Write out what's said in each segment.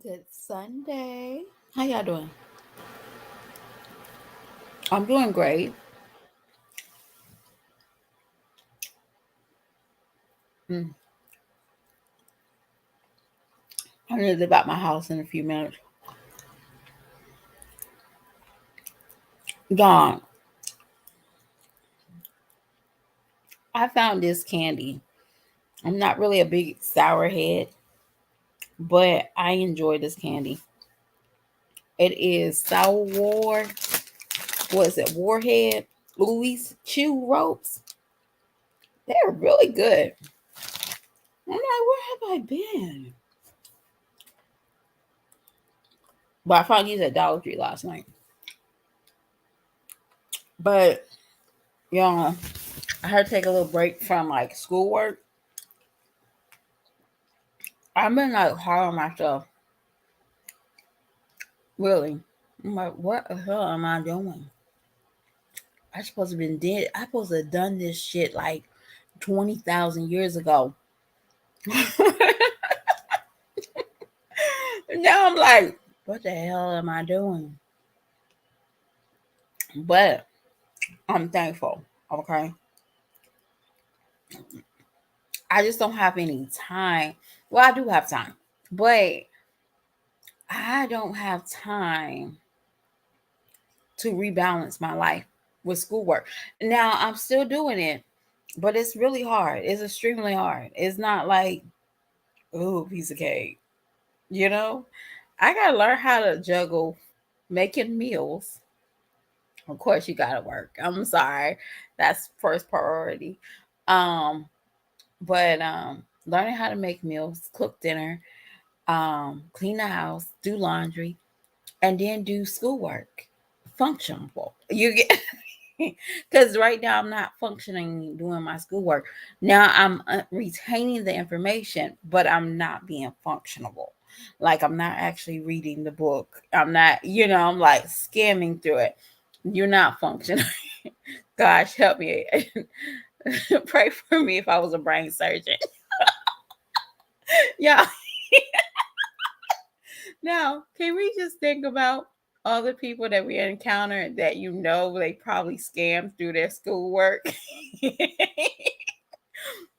Good Sunday. How y'all doing? I'm doing great. Mm. I need to leave out my house in a few minutes. Dawn, I found this candy. I'm not really a big sour head, but I enjoy this candy. It is sour war. What is it? Warhead Louis Chew ropes. They're really good. I'm like, where have I been? But I found these at Dollar Tree last night. But I had to take a little break from like schoolwork. I've been like hard on myself, really. I'm like, what the hell am I doing? I supposed to been dead. I supposed to have done this shit like 20,000 years ago. Now I'm like, what the hell am I doing? But I'm thankful. Okay, I just don't have any time. Well, I do have time, but I don't have time to rebalance my life with schoolwork. Now I'm still doing it, but it's really hard. It's extremely hard. It's not like, ooh, piece of cake. You know, I gotta learn how to juggle making meals. Of course, you gotta work. I'm sorry, that's first priority. Um, but learning how to make meals, cook dinner, clean the house, do laundry, and then do schoolwork. Functionable. You get because right now I'm not functioning doing my schoolwork. Now I'm retaining the information, but I'm not being functionable. Like I'm not actually reading the book. I'm not, I'm like skimming through it. You're not functioning. Gosh, help me. Pray for me if I was a brain surgeon. Yeah. Now, can we just think about all the people that we encounter that they probably scammed through their schoolwork?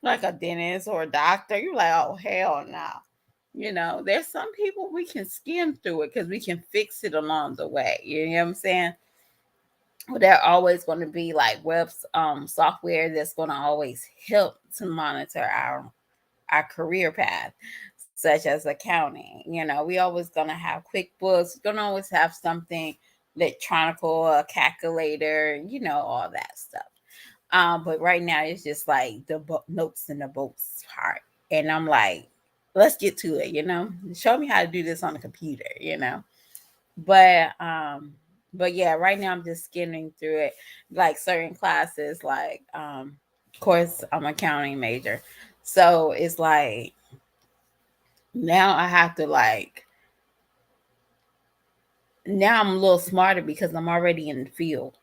Like a dentist or a doctor. You're like, oh, hell no. There's some people we can skim through it because we can fix it along the way. You know what I'm saying? But there always going to be like software that's going to always help to monitor our career path, such as accounting. We always gonna have QuickBooks, gonna always have something electronical, a calculator, all that stuff. But right now it's just like the notes and the bolts part, and I'm like, let's get to it. Show me how to do this on the computer. But but yeah, right now I'm just skimming through it, like certain classes, like of course I'm accounting major, so it's like now I have to like now I'm a little smarter because I'm already in the field.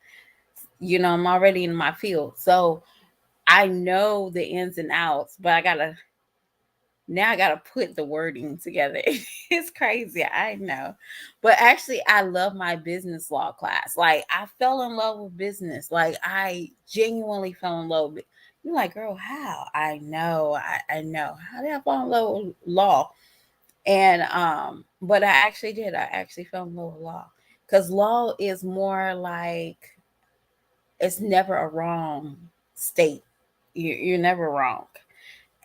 I'm already in my field. So I know the ins and outs, but I gotta put the wording together. It's crazy, I know. But actually I love my business law class. Like I fell in love with business. Like I genuinely fell in love with it. You're like, girl, how? I know, I know. How did I fall in love with law? And but I actually did. I actually fell in love with law. Because law is more like it's never a wrong state. You're never wrong.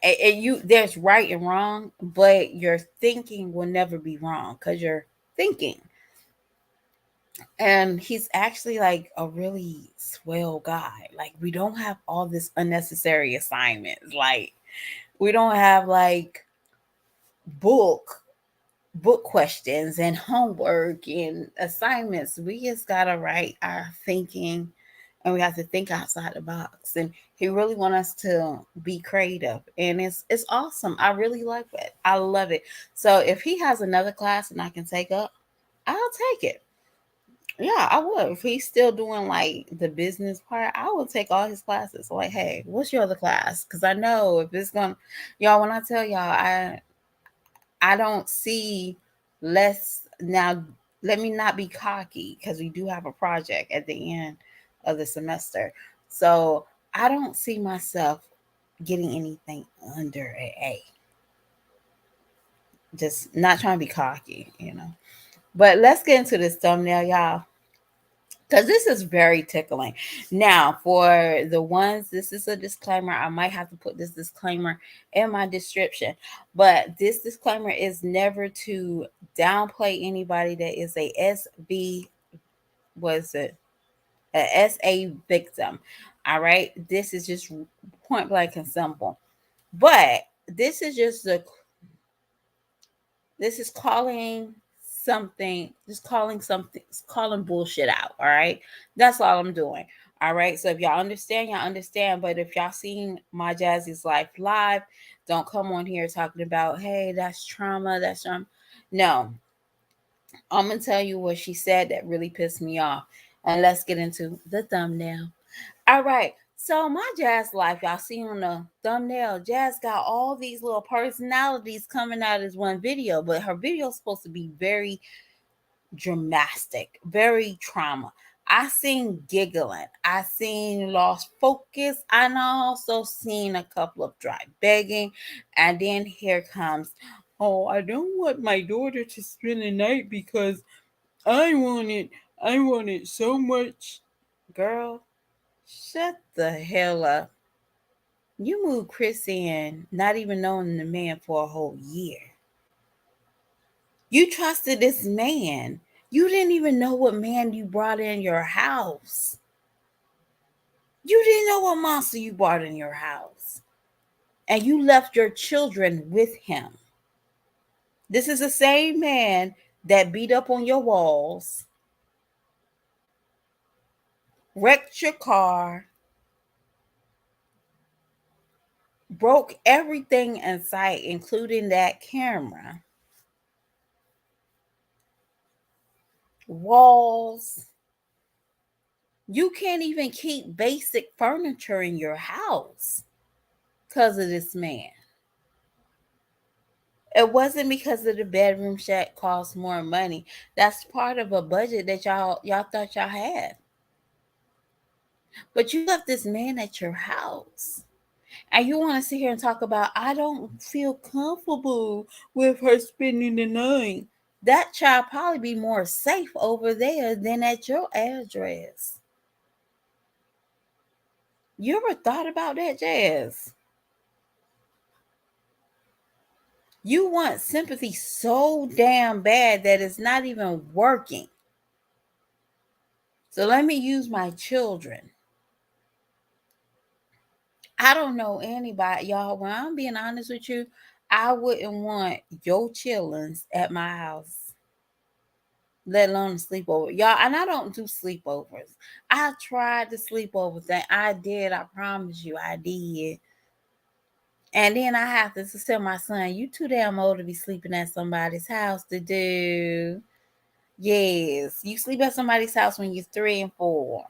And you there's right and wrong, but your thinking will never be wrong because you're thinking. And he's actually like a really swell guy. Like we don't have all this unnecessary assignments. Like we don't have like book book questions and homework and assignments. We just gotta write our thinking, and we have to think outside the box. And he really want us to be creative, and it's awesome. I really like it. I love it. So if he has another class and I can take up, I'll take it. Yeah, I would. If he's still doing like the business part, I will take all his classes. Like, hey, what's your other class? Because I know if it's gonna, y'all. When I tell y'all, I don't see Let's now let me not be cocky because we do have a project at the end of the semester. So I don't see myself getting anything under an A. Just not trying to be cocky. But let's get into this thumbnail, y'all. Because this is very tickling. Now, for the ones, this is a disclaimer. I might have to put this disclaimer in my description. But this disclaimer is never to downplay anybody that is a SB, was it? A SA victim. All right. This is just point blank and simple. But this is just the this is calling something, just calling something, calling bullshit out. All right. That's all I'm doing. All right. So if y'all understand, y'all understand. But if y'all seen my Jazzy's life live, don't come on here talking about, hey, that's trauma. That's trauma. No, I'm going to tell you what she said that really pissed me off. And let's get into the thumbnail. All right. So my Jazz life, y'all see on the thumbnail, Jazz got all these little personalities coming out as one video, but her video is supposed to be very dramatic, very trauma. I seen giggling, I seen lost focus, and I also seen a couple of dry begging, and then here comes, oh, I don't want my daughter to spend the night because I want it, I want it so much. Girl, shut the hell up. You moved Chris in, not even knowing the man for a whole year. You trusted this man. You didn't even know what man you brought in your house. You didn't know what monster you brought in your house. And you left your children with him. This is the same man that beat up on your walls, wrecked your car, broke everything in sight, including that camera, walls. You can't even keep basic furniture in your house because of this man. It wasn't because of the bedroom shack cost more money. That's part of a budget that y'all thought y'all had. But you left this man at your house. And you want to sit here and talk about, I don't feel comfortable with her spending the night. That child probably be more safe over there than at your address. You ever thought about that, Jazz? You want sympathy so damn bad that it's not even working. So let me use my children. I don't know anybody, y'all. When I'm being honest with you, I wouldn't want your chillings at my house, let alone a sleepover. Y'all, and I don't do sleepovers. I tried the sleepover thing. I did. I promise you, I did. And then I have to tell my son, you too damn old to be sleeping at somebody's house to do. Yes, you sleep at somebody's house when you're 3 and 4.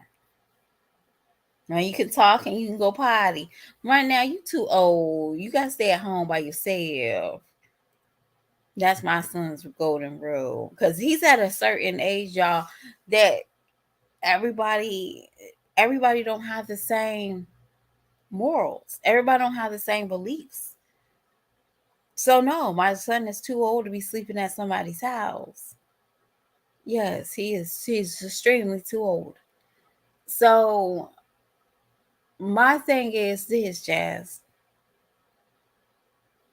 Now you can talk and you can go potty. Right now, you too old. You gotta stay at home by yourself. That's my son's golden rule. Cause he's at a certain age, y'all, that everybody everybody don't have the same morals. Everybody don't have the same beliefs. So no, my son is too old to be sleeping at somebody's house. Yes, he is. He's extremely too old. So my thing is this, Jazz.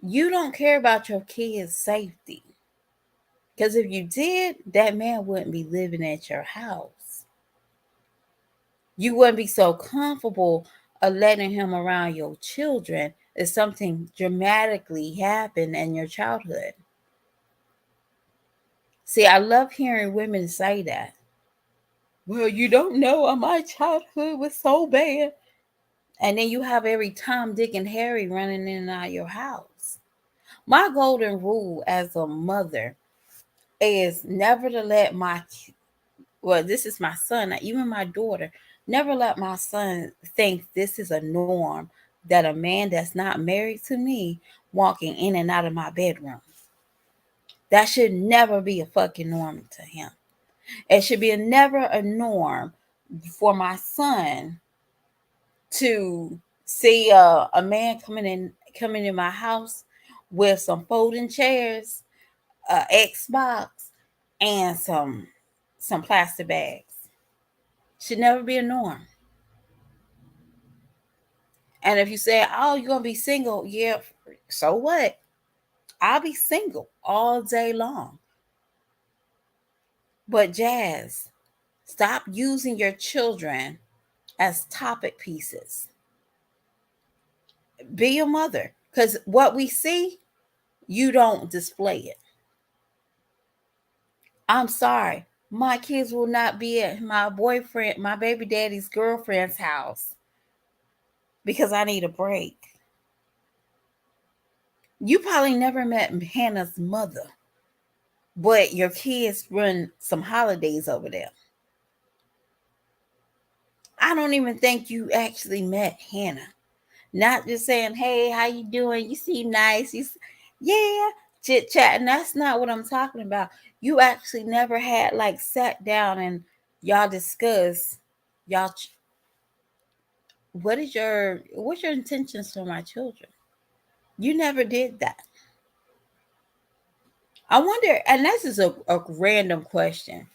You don't care about your kids' safety. Because if you did, that man wouldn't be living at your house. You wouldn't be so comfortable of letting him around your children if something dramatically happened in your childhood. See, I love hearing women say that. Well, you don't know my childhood was so bad. And then you have every Tom, Dick, and Harry running in and out of your house. My golden rule as a mother is never to let this is my son, even my daughter, never let my son think this is a norm that a man that's not married to me walking in and out of my bedroom. That should never be a fucking norm to him. It should be never a norm for my son to see a man coming in my house with some folding chairs, Xbox, and some plastic bags. Should never be a norm. And if you say, "Oh, you're gonna be single," yeah, so what? I'll be single all day long. But Jazz, stop using your children as topic pieces. Be a mother, because what we see, you don't display it. I'm sorry. My kids will not be at my boyfriend, my baby daddy's girlfriend's house because I need a break. You probably never met Hannah's mother, but your kids run some holidays over there. I don't even think you actually met Hannah. Not just saying, "Hey, how you doing? You seem nice." Yeah, chit chat. And that's not what I'm talking about. You actually never had like sat down and y'all discuss y'all. What's your intentions for my children? You never did that. I wonder, and this is a random question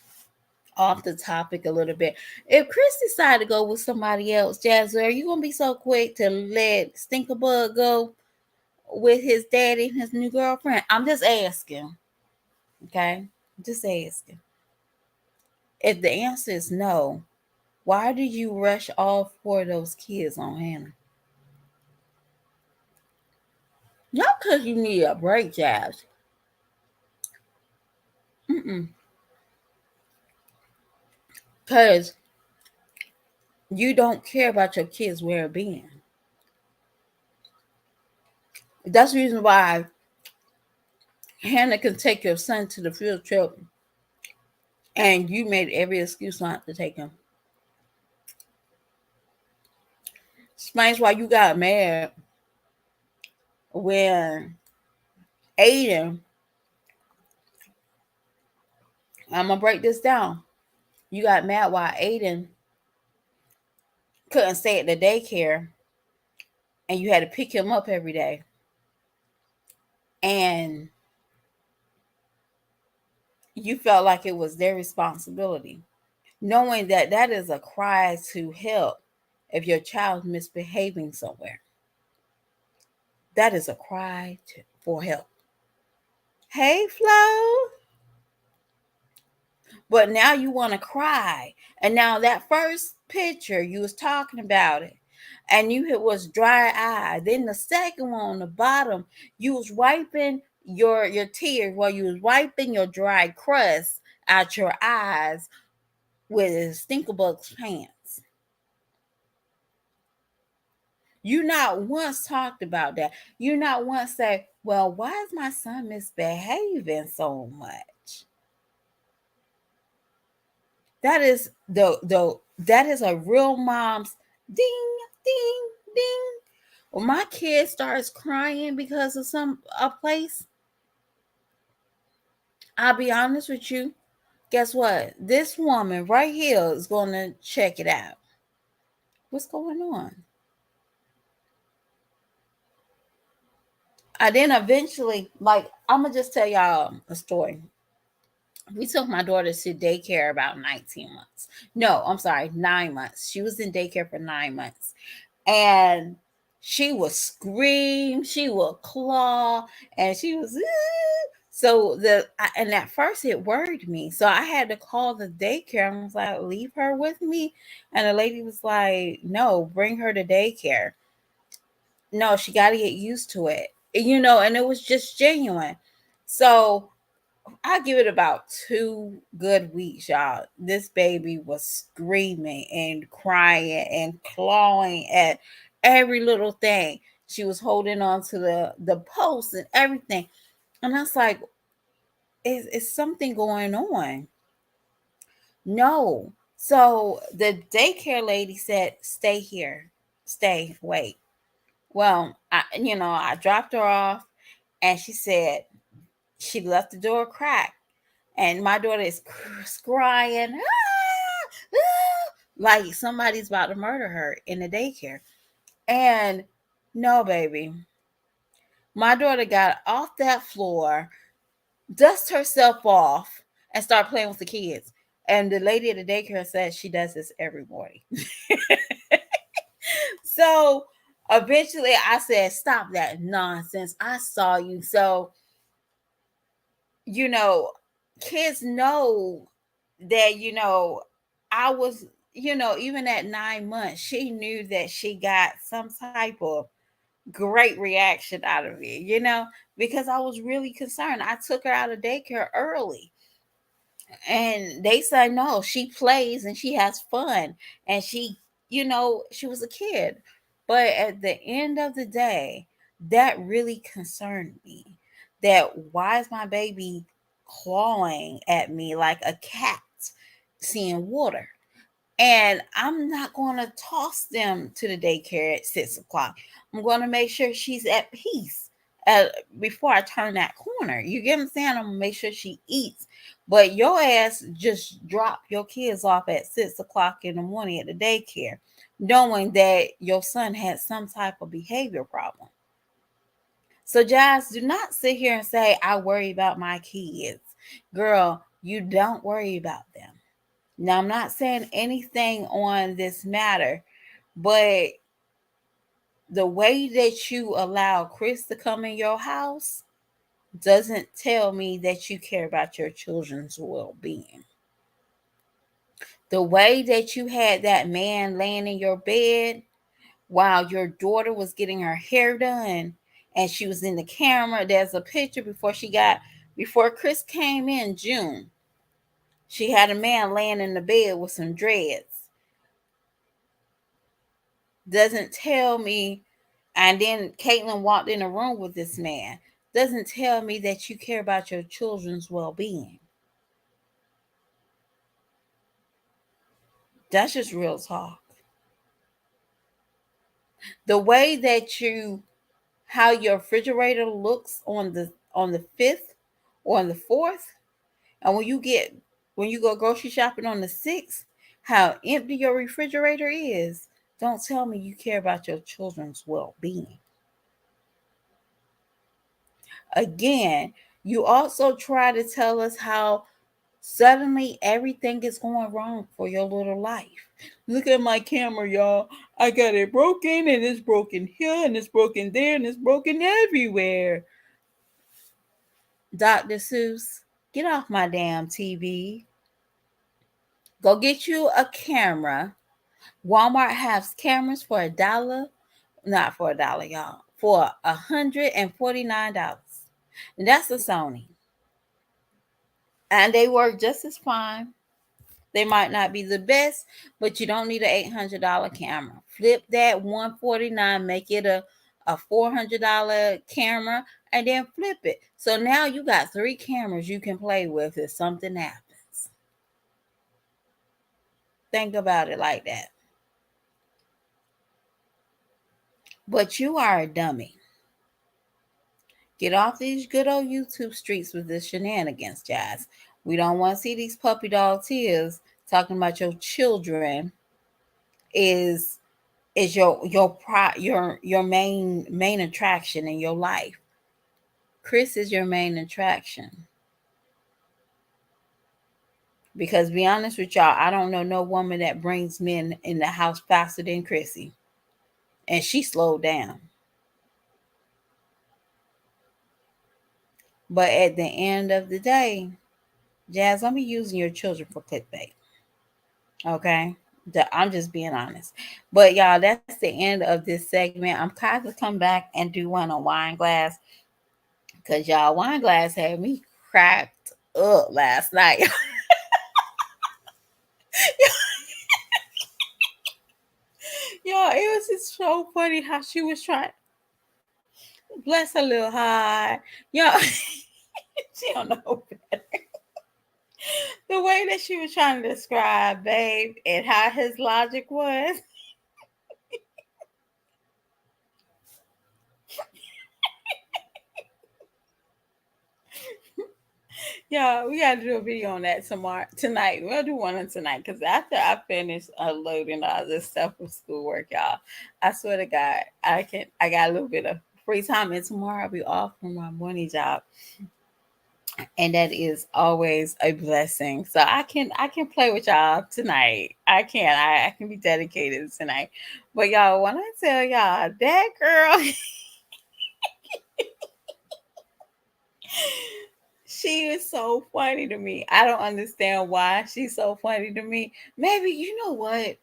off the topic a little bit. If Chris decided to go with somebody else, Jazz, are you gonna be so quick to let Stinkerbug go with his daddy and his new girlfriend? I'm just asking. Okay? Just asking. If the answer is no, why did you rush all four of those kids on Hannah? Not because you need a break, Jazz. Mm-mm. Because you don't care about your kids' well-being. That's the reason why Hannah can take your son to the field trip and you made every excuse not to take him. Explains why you got mad when Aiden, I'm gonna break this down. You got mad why Aiden couldn't stay at the daycare and you had to pick him up every day. And you felt like it was their responsibility, knowing that that is a cry to help if your child's misbehaving somewhere. That is a cry for help. Hey, Flo. But now you want to cry. And now that first picture, you was talking about it. And you it was dry eye. Then the second one on the bottom, you was wiping your tears while you was wiping your dry crust out your eyes with Stinkerbug's pants. You not once talked about that. You not once said, "Well, why is my son misbehaving so much?" That is that is a real mom's ding ding ding. When my kid starts crying because of a place, I'll be honest with you. Guess what? This woman right here is gonna check it out. What's going on? I then eventually, like, I'm gonna just tell y'all a story. We took my daughter to daycare about 19 months. No, I'm sorry, 9 months. She was in daycare for 9 months. And she would scream, she would claw, and she was so and at first it worried me. So I had to call the daycare and was like, "Leave her with me." And the lady was like, "No, bring her to daycare. No, she got to get used to it." And it was just genuine. So I give it about 2 good weeks, y'all. This baby was screaming and crying and clawing at every little thing. She was holding on to the post and everything. And I was like, is something going on? No. So the daycare lady said, "Stay here. Stay, wait." Well, I dropped her off and she said, She left the door cracked, and my daughter is crying, "Ah, ah," like somebody's about to murder her in the daycare. And no, baby, my daughter got off that floor, dust herself off, and start playing with the kids. And the lady at the daycare says she does this every morning. So eventually I said, "Stop that nonsense. I saw you." So, you know, kids know that, I was, even at 9 months, she knew that she got some type of great reaction out of it, because I was really concerned. I took her out of daycare early, and they said no, she plays and she has fun, and she was a kid. But at the end of the day, that really concerned me. That why is my baby clawing at me like a cat seeing water? And I'm not going to toss them to the daycare at 6 o'clock. I'm going to make sure she's at peace uh, before I turn that corner. You get what I'm saying? I'm going to make sure she eats. But your ass just drop your kids off at 6 o'clock in the morning at the daycare, knowing that your son had some type of behavior problem. So, Jazz, do not sit here and say, I worry about my kids. Girl, you don't worry about them. Now, I'm not saying anything on this matter, but the way that you allow Chris to come in your house doesn't tell me that you care about your children's well being. The way that you had that man laying in your bed while your daughter was getting her hair done and she was in the camera, there's a picture before Chris came in June. She had a man laying in the bed with some dreads. Doesn't tell me, and then Caitlin walked in a room with this man, doesn't tell me that you care about your children's well-being. That's just real talk. The way that how your refrigerator looks on the fifth or on the fourth, and when you go grocery shopping on the sixth, how empty your refrigerator is, don't tell me you care about your children's well-being. Again, you also try to tell us how suddenly everything is going wrong for your little life. Look at my camera, y'all. I got it broken, and it's broken here, and it's broken there, and it's broken everywhere. Dr. Seuss, get off my damn TV. Go get you a camera. Walmart has cameras for $1. Not for $1, y'all. For $149. And that's a Sony. And they work just as fine. They might not be the best, but you don't need an $800 camera. Flip that 149, make it a $400 camera, and then flip it. So now you got 3 cameras you can play with if something happens. Think about it like that. But you are a dummy. Get off these good old YouTube streets with this shenanigans, Jazz. We don't want to see these puppy dog tears talking about your children is your main attraction in your life. Chris is your main attraction. Because be honest with y'all, I don't know no woman that brings men in the house faster than Chrissy. And she slowed down. But at the end of the day, Jazz, I'm be using your children for clickbait. Okay? I'm just being honest. But y'all, that's the end of this segment. I'm kind of come back and do one on wine glass. Cause y'all, wine glass had me cracked up last night. Yo, it was just so funny how she was trying. Bless her little heart. Yo, she don't know better. The way that she was trying to describe Babe and how his logic was. Yeah, we gotta do a video on that tomorrow tonight. We'll do one on tonight because after I finish unloading all this stuff from schoolwork, y'all, I swear to God, I got a little bit of free time, and tomorrow I'll be off from my morning job, and that is always a blessing. So I can play with y'all tonight. I can be dedicated tonight. But y'all, when I tell y'all that girl, she is so funny to me. I don't understand why she's so funny to me. Maybe you know what?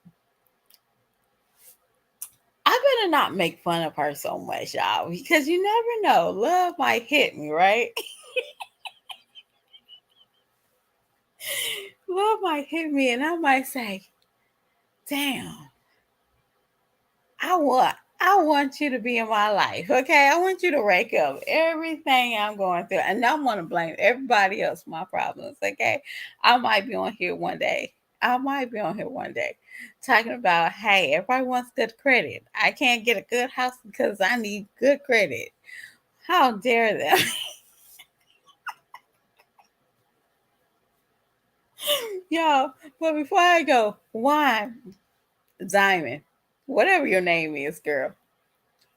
I better not make fun of her so much, y'all, because you never know. Love might hit me, right? Love might hit me, and I might say, "Damn, I want you to be in my life, okay? I want you to rake up everything I'm going through, and I want to blame everybody else for my problems, okay? I might be on here one day. I might be on here one day talking about, hey, everybody wants good credit. I can't get a good house because I need good credit. How dare them?" Y'all, but before I go, why Diamond, whatever your name is, girl,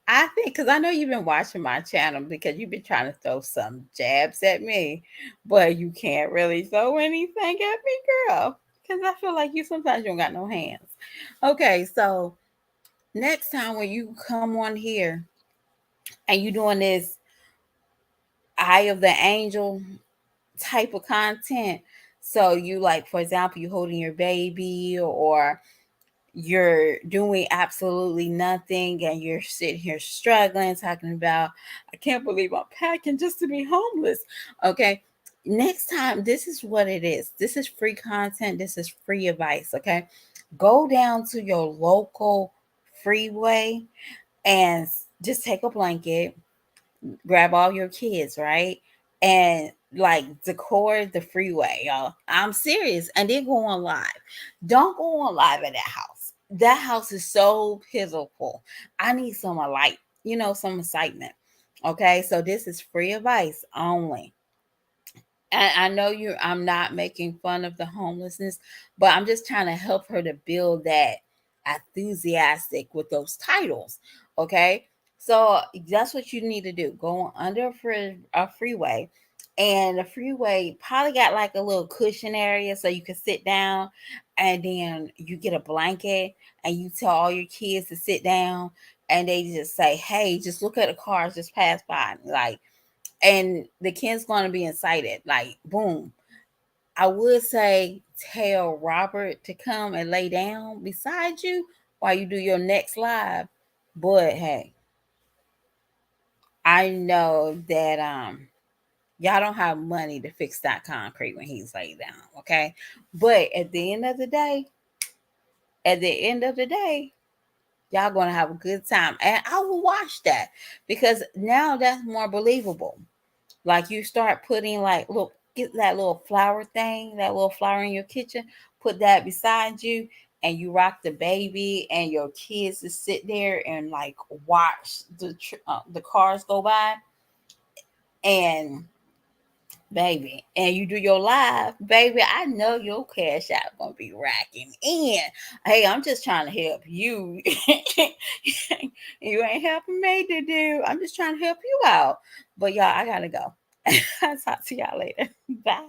I think because I know you've been watching my channel because you've been trying to throw some jabs at me, but you can't really throw anything at me, girl. Because I feel like you sometimes you don't got no hands. Okay, so next time when you come on here and you doing this eye of the angel type of content, so you like, for example, you holding your baby or you're doing absolutely nothing and you're sitting here struggling talking about, I can't believe I'm packing just to be homeless. Okay, next time, this is what it is. This is free content. This is free advice. Okay, go down to your local freeway and just take a blanket, grab all your kids, right? And like decor the freeway, y'all. I'm serious. And then go on live. Don't go on live at that house. That house is so pitiful. I need some light, some excitement. Okay, so this is free advice only. And I know I'm not making fun of the homelessness, but I'm just trying to help her to build that enthusiastic with those titles. Okay. So that's what you need to do. Go under a freeway, and the freeway probably got like a little cushion area so you can sit down, and then you get a blanket and you tell all your kids to sit down, and they just say, hey, just look at the cars just pass by. Like, and the kid's going to be excited. Like, boom. I would say tell Robert to come and lay down beside you while you do your next live. But hey, I know that y'all don't have money to fix that concrete when he's laid down, okay? But at the end of the day, y'all gonna have a good time. And I will watch that because now that's more believable. Like you start putting like, look, get that little flower thing, that little flower in your kitchen, put that beside you, and you rock the baby, and your kids to sit there and like watch the cars go by, and baby, and you do your live, baby. I know your cash out gonna be racking in. Hey, I'm just trying to help you. You ain't helping me to do. I'm just trying to help you out. But y'all, I gotta go. I'll talk to y'all later. Bye.